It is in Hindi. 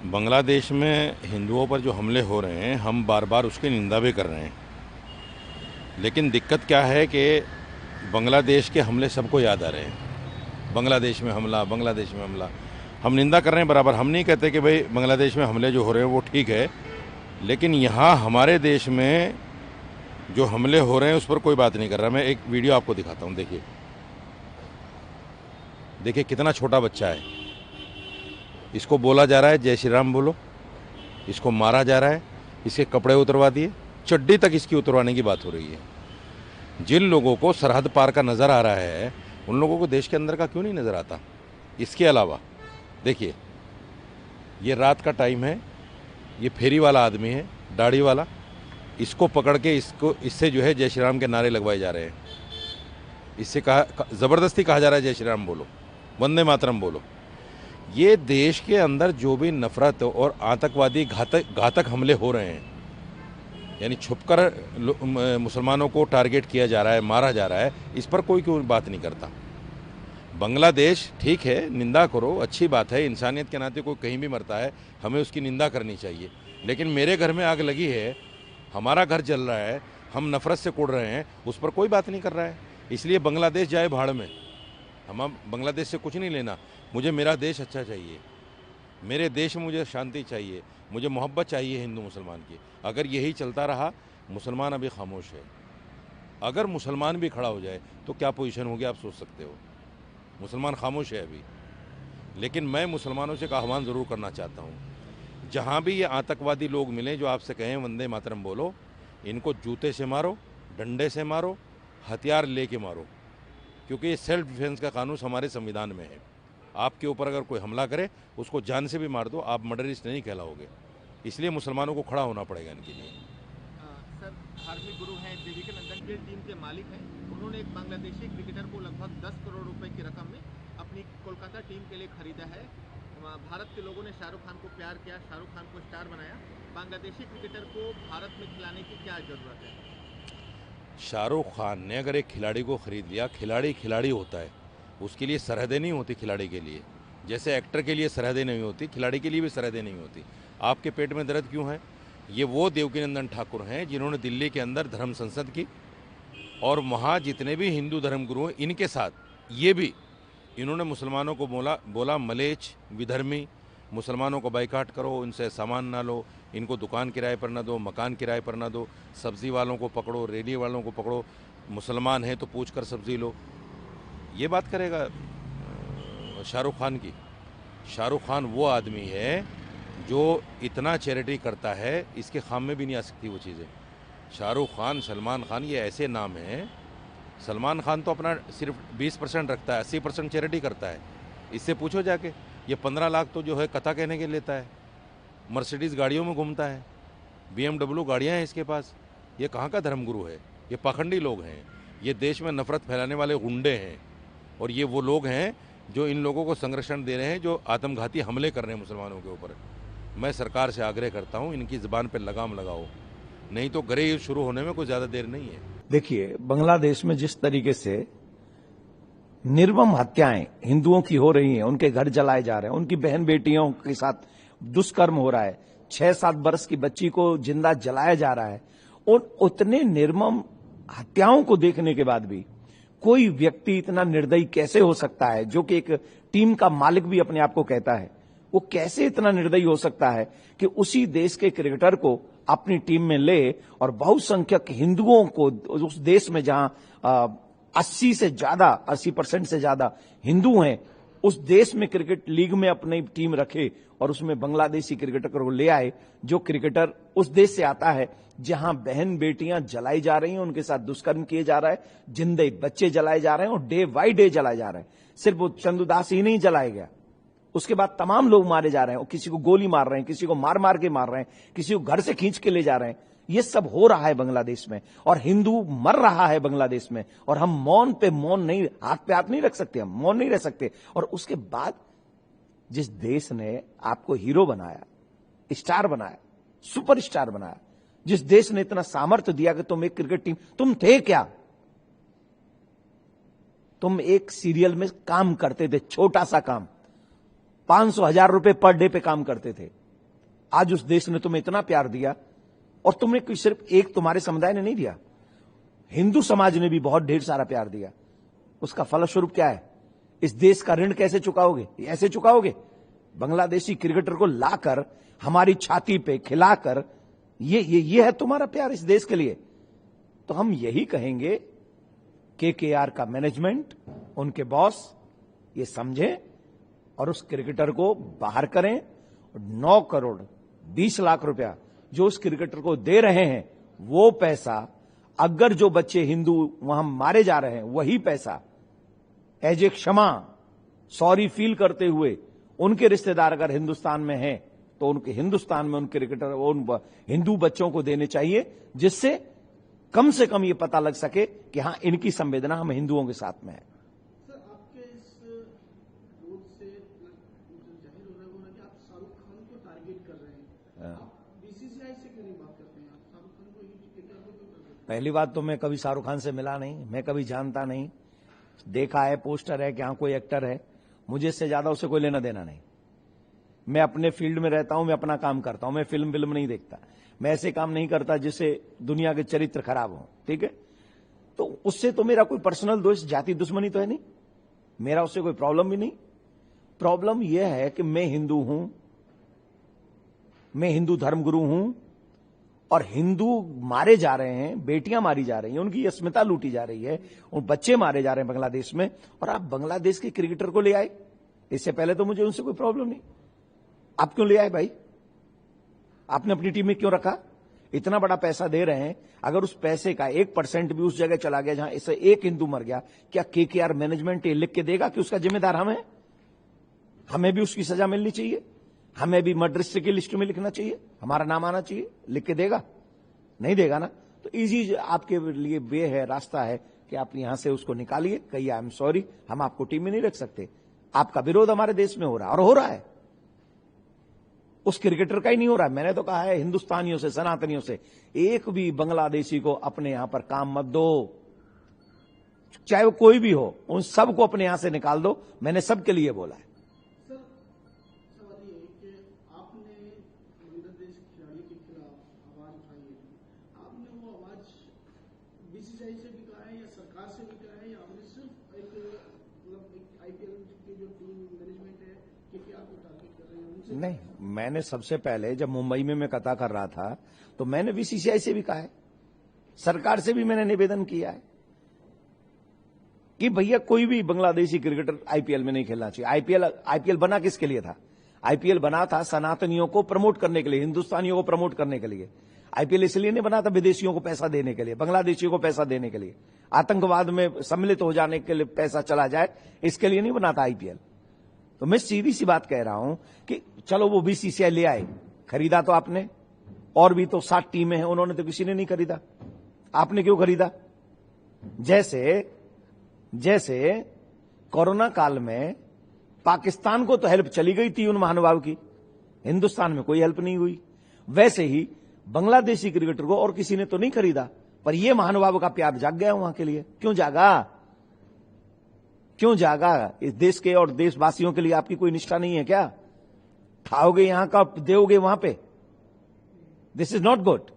बांग्लादेश में हिंदुओं पर जो हमले हो रहे हैं, हम बार बार उसकी निंदा भी कर रहे हैं। लेकिन दिक्कत क्या है कि बांग्लादेश के हमले सबको याद आ रहे हैं। बांग्लादेश में हमला, बांग्लादेश में हमला। हम निंदा कर रहे हैं बराबर। हम नहीं कहते कि भाई बांग्लादेश में हमले जो हो रहे हैं वो ठीक है, लेकिन यहाँ हमारे देश में जो हमले हो रहे हैं उस पर कोई बात नहीं कर रहा। मैं एक वीडियो आपको दिखाता हूँ। देखिए देखिए कितना छोटा बच्चा है। इसको बोला जा रहा है जय श्री राम बोलो, इसको मारा जा रहा है, इसके कपड़े उतरवा दिए, चड्डी तक इसकी उतरवाने की बात हो रही है। जिन लोगों को सरहद पार का नज़र आ रहा है, उन लोगों को देश के अंदर का क्यों नहीं नज़र आता? इसके अलावा देखिए, ये रात का टाइम है, ये फेरी वाला आदमी है, दाढ़ी वाला, इसको पकड़ के इससे जो है जय श्री राम के नारे लगवाए जा रहे हैं। इससे ज़बरदस्ती कहा जा रहा है जय श्री राम बोलो, वंदे मातरम बोलो। ये देश के अंदर जो भी नफरत और आतंकवादी घातक हमले हो रहे हैं, यानी छुपकर मुसलमानों को टारगेट किया जा रहा है, मारा जा रहा है, इस पर कोई क्यों बात नहीं करता? बांग्लादेश ठीक है, निंदा करो, अच्छी बात है। इंसानियत के नाते कोई कहीं भी मरता है, हमें उसकी निंदा करनी चाहिए। लेकिन मेरे घर में आग लगी है, हमारा घर जल रहा है, हम नफरत से कुड़ रहे हैं, उस पर कोई बात नहीं कर रहा है। इसलिए बांग्लादेश जाए भाड़ में। हम बांग्लादेश से कुछ नहीं लेना। मुझे मेरा देश अच्छा चाहिए, मेरे देश में मुझे शांति चाहिए, मुझे मोहब्बत चाहिए हिंदू मुसलमान की। अगर यही चलता रहा, मुसलमान अभी खामोश है। अगर मुसलमान भी खड़ा हो जाए तो क्या पोजीशन होगी आप सोच सकते हो। मुसलमान खामोश है अभी। लेकिन मैं मुसलमानों से एक आह्वान ज़रूर करना चाहता हूँ, जहाँ भी ये आतंकवादी लोग मिलें जो आपसे कहें वंदे मातरम बोलो, इनको जूते से मारो, डंडे से मारो, हथियार लेके मारो, क्योंकि ये सेल्फ डिफेंस का कानून हमारे संविधान में है। आपके ऊपर अगर कोई हमला करे, उसको जान से भी मार दो, आप मर्डरिस्ट नहीं कहलाओगे। इसलिए मुसलमानों को खड़ा होना पड़ेगा इनके लिए। सर, धार्मिक गुरु हैं, देविकानंदन के टीम के मालिक हैं। उन्होंने एक बांग्लादेशी क्रिकेटर को लगभग 10 करोड़ रुपए की रकम में अपनी कोलकाता टीम के लिए खरीदा है। भारत के लोगों ने शाहरुख खान को प्यार किया, शाहरुख खान को स्टार बनाया। बांग्लादेशी क्रिकेटर को भारत में खिलाने की क्या जरूरत है? शाहरुख खान ने अगर एक खिलाड़ी को खरीद लिया, खिलाड़ी खिलाड़ी होता है, उसके लिए सरहदें नहीं होती। खिलाड़ी के लिए जैसे एक्टर के लिए सरहदें नहीं होती, खिलाड़ी के लिए भी सरहदें नहीं होती। आपके पेट में दर्द क्यों है? ये वो देवकीनंदन ठाकुर हैं जिन्होंने दिल्ली के अंदर धर्म संसद की, और वहाँ जितने भी हिंदू धर्मगुरु हैं, इनके साथ ये भी इन्होंने मुसलमानों को बोला मलेच्छ, विधर्मी, मुसलमानों को बाइकाट करो, इनसे सामान ना लो, इनको दुकान किराए पर ना दो, मकान किराए पर ना दो, सब्ज़ी वालों को पकड़ो, रेडी वालों को पकड़ो, मुसलमान है तो पूछ कर सब्ज़ी लो। ये बात करेगा शाहरुख खान की? शाहरुख खान वो आदमी है जो इतना चैरिटी करता है, इसके खाम में भी नहीं आ सकती वो चीज़ें। शाहरुख खान, सलमान खान, ये ऐसे नाम हैं। सलमान खान तो अपना सिर्फ 20% रखता है, 80% चैरिटी करता है। इससे पूछो जाके। ये 15 लाख तो जो है कथा कहने के लेता है, मर्सिडीज़ गाड़ियों में घूमता है, BMW गाड़ियाँ हैं इसके पास। ये कहाँ का धर्मगुरु है? ये पाखंडी लोग हैं। ये देश में नफरत फैलाने वाले गुंडे हैं, और ये वो लोग हैं जो इन लोगों को संरक्षण दे रहे हैं, जो आत्मघाती हमले कर रहे हैं मुसलमानों के ऊपर। मैं सरकार से आग्रह करता हूँ, इनकी ज़बान पर लगाम लगाओ, नहीं तो गृह युद्ध शुरू होने में कोई ज़्यादा देर नहीं है। देखिए, बांग्लादेश में जिस तरीके से निर्मम हत्याएं हिंदुओं की हो रही हैं, उनके घर जलाए जा रहे हैं, उनकी बहन बेटियों के साथ दुष्कर्म हो रहा है, 6-7 वर्ष की बच्ची को जिंदा जलाया जा रहा है, और उतने निर्मम हत्याओं को देखने के बाद भी कोई व्यक्ति इतना निर्दयी कैसे हो सकता है, जो कि एक टीम का मालिक भी अपने आप को कहता है, वो कैसे इतना निर्दयी हो सकता है कि उसी देश के क्रिकेटर को अपनी टीम में ले और बहुसंख्यक हिंदुओं को उस देश में जहां 80% से ज्यादा हिंदू हैं, उस देश में क्रिकेट लीग में अपनी टीम रखे और उसमें बांग्लादेशी क्रिकेटर को ले आए, जो क्रिकेटर उस देश से आता है जहां बहन बेटियां जलाई जा रही हैं, उनके साथ दुष्कर्म किए जा रहा है, जिंदे बच्चे जलाए जा रहे हैं, और डे बाई डे जलाए जा रहे हैं। सिर्फ वो चंदुदास ही नहीं जलाया गया, उसके बाद तमाम लोग मारे जा रहे हैं, किसी को गोली मार रहे हैं, किसी को मार मार के मार रहे हैं, किसी को घर से खींच के ले जा रहे हैं। ये सब हो रहा है बांग्लादेश में, और हिंदू मर रहा है बांग्लादेश में, और हम मौन पे मौन नहीं, हाथ पे हाथ नहीं रख सकते, हम मौन नहीं रह सकते। और उसके बाद जिस देश ने आपको हीरो बनाया, स्टार बनाया, सुपरस्टार बनाया, जिस देश ने इतना सामर्थ्य दिया कि तुम एक क्रिकेट टीम, तुम थे क्या? तुम एक सीरियल में काम करते थे, छोटा सा काम, 500,000 रुपए पर डे पे काम करते थे, आज उस देश ने तुम्हें इतना प्यार दिया, और तुमने कोई सिर्फ एक तुम्हारे समुदाय ने नहीं दिया, हिंदू समाज ने भी बहुत ढेर सारा प्यार दिया। उसका फलस्वरूप क्या है? इस देश का ऋण कैसे चुकाओगे? ऐसे चुकाओगे? बांग्लादेशी क्रिकेटर को लाकर हमारी छाती पे खिलाकर, ये है तुम्हारा प्यार इस देश के लिए? तो हम यही कहेंगे, केकेआर का मैनेजमेंट, उनके बॉस ये समझें और उस क्रिकेटर को बाहर करें। 9 करोड़ 20 लाख रुपया जो उस क्रिकेटर को दे रहे हैं, वो पैसा अगर जो बच्चे हिंदू वहां मारे जा रहे हैं, वही पैसा एज ए क्षमा, सॉरी फील करते हुए उनके रिश्तेदार अगर हिंदुस्तान में हैं, तो उनके हिंदुस्तान में उन क्रिकेटर, उन हिंदू बच्चों को देने चाहिए, जिससे कम से कम ये पता लग सके कि हां, इनकी संवेदना हम हिंदुओं के साथ में है। सर, आपके इस विरोध से जाहिर हो रहा है कि आप शाहरुख खान को टारगेट कर रहे हैं। आप बीसीसीआई से क्यों नहीं बात करते हैं? आप शाहरुख खान को ही क्यों करते हैं? पहली बात तो मैं कभी शाहरुख खान से मिला नहीं, मैं कभी जानता नहीं, देखा है, पोस्टर है कि हाँ कोई एक्टर है, मुझे इससे ज्यादा उससे कोई लेना देना नहीं। मैं अपने फील्ड में रहता हूं, मैं अपना काम करता हूं, मैं फिल्म नहीं देखता, मैं ऐसे काम नहीं करता जिससे दुनिया के चरित्र खराब हो, ठीक है? तो उससे तो मेरा कोई पर्सनल दोष, जाति दुश्मनी तो है नहीं, मेरा उससे कोई प्रॉब्लम भी नहीं। प्रॉब्लम यह है कि मैं हिंदू हूं, मैं हिंदू धर्मगुरु हूं, और हिंदू मारे जा रहे हैं, बेटियां मारी जा रही हैं, उनकी अस्मिता लूटी जा रही है, उन बच्चे मारे जा रहे हैं बांग्लादेश में, और आप बांग्लादेश के क्रिकेटर को ले आए। इससे पहले तो मुझे उनसे कोई प्रॉब्लम नहीं, आप क्यों ले आए भाई? आपने अपनी टीम में क्यों रखा? इतना बड़ा पैसा दे रहे हैं, अगर उस पैसे का 1% भी उस जगह चला गया जहां इससे एक हिंदू मर गया, क्या केकेआर मैनेजमेंट ये लिख के देगा कि उसका जिम्मेदार हम हैं? हमें भी उसकी सजा मिलनी चाहिए, हमें भी मर्डरिस्ट की लिस्ट में लिखना चाहिए, हमारा नाम आना चाहिए। लिख के देगा? नहीं देगा ना। तो इजी आपके लिए वे है, रास्ता है कि आप यहां से उसको निकालिए, कहिए आई एम सॉरी, हम आपको टीम में नहीं रख सकते। आपका विरोध हमारे देश में हो रहा है, और हो रहा है, उस क्रिकेटर का ही नहीं हो रहा है। मैंने तो कहा है हिंदुस्तानियों से, सनातनियों से, एक भी बांग्लादेशी को अपने यहां पर काम मत दो, चाहे वो कोई भी हो, उन सबको अपने यहां से निकाल दो। मैंने सबके लिए बोला है। सर, सवाल ये है कि आपने बांग्लादेश खिलाड़ी के खिलाफ आवाज उठाई है, आपने वो आवाज बीसीसीआई से भी कहा है या सरकार से भी कहा है, या आपने सिर्फ एक आईपीएल की जो टीम मैनेजमेंट है केकेआर को टारगेट कर रहे हैं उनसे? नहीं, मैंने सबसे पहले जब मुंबई में मैं कथा कर रहा था, तो मैंने बीसीसीआई से भी कहा है, सरकार से भी मैंने निवेदन किया है कि भैया कोई भी बांग्लादेशी क्रिकेटर आईपीएल में नहीं खेलना चाहिए। आईपीएल बना किसके लिए था? आईपीएल बना था सनातनियों को प्रमोट करने के लिए, हिंदुस्तानियों को प्रमोट करने के लिए। आईपीएल इसलिए नहीं बना था विदेशियों को पैसा देने के लिए, बांग्लादेशियों को पैसा देने के लिए, आतंकवाद में सम्मिलित हो जाने के लिए पैसा चला जाए, इसके लिए नहीं बना था आईपीएल। तो मैं सीधी सी बात कह रहा हूं कि चलो वो बीसीसीआई ले आए, खरीदा तो आपने, और भी तो 7 टीमें हैं, उन्होंने तो किसी ने नहीं खरीदा, आपने क्यों खरीदा? जैसे कोरोना काल में पाकिस्तान को तो हेल्प चली गई थी उन महानुभाव की, हिंदुस्तान में कोई हेल्प नहीं हुई। वैसे ही बांग्लादेशी क्रिकेटर को और किसी ने तो नहीं खरीदा, पर यह महानुभाव का प्यार जाग गया वहां के लिए। क्यों जागा? क्यों जागा? इस देश के और देशवासियों के लिए आपकी कोई निष्ठा नहीं है क्या? खाओगे यहां का, देओगे वहां पे? This is not good.